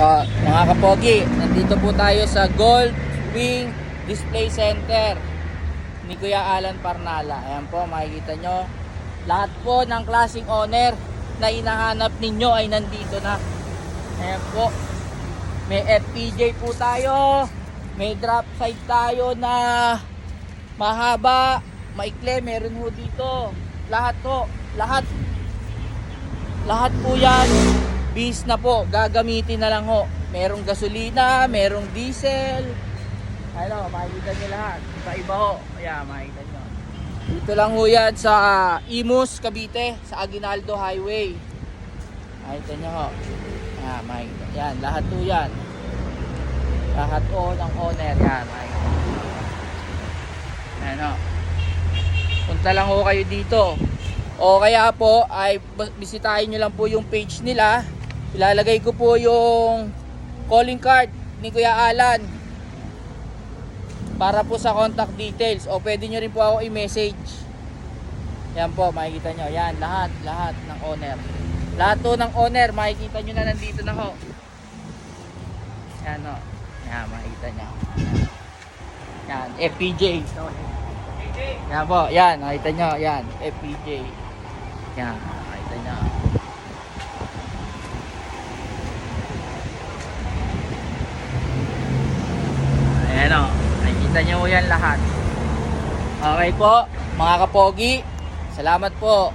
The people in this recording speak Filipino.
Mga kapogi, nandito po tayo sa Gold Wing Display Center ni Kuya Alan Parnala. Ayan po, makikita nyo. Lahat po ng klaseng owner na hinahanap ninyo ay nandito na. Ayan po. May FPJ po tayo. May drop side tayo na mahaba, maikli. Meron po dito. Lahat po. Lahat po yan. Bis na po, gagamitin na lang ho. Merong gasolina, merong diesel. Ano, makikita nyo lahat. Iba-iba ho. Ayan, makikita nyo. Dito lang ho yan sa Imus, Cavite, sa Aguinaldo Highway. Makikita nyo ho. Ayan, makikita. Yan, lahat ho yan. Lahat ho ng owner. Yan, makikita nyo. Ayan ho. Punta lang ho kayo dito. O kaya po ay bisitahin nyo lang po yung page nila. Ilalagay ko po yung calling card ni Kuya Alan para po sa contact details. O pwede nyo rin po ako i-message. Yan po, makikita nyo. Yan, lahat ng owner. Lahat po ng owner, makikita nyo na nandito na ho. Yan o. Yan, makikita nyo. Yan, FPJ. Yan po, yan, makikita nyo. Yan, FPJ. Yan, makikita nyo. Ayan o, nakikita nyo yan lahat. Okay po, mga kapogi, salamat po.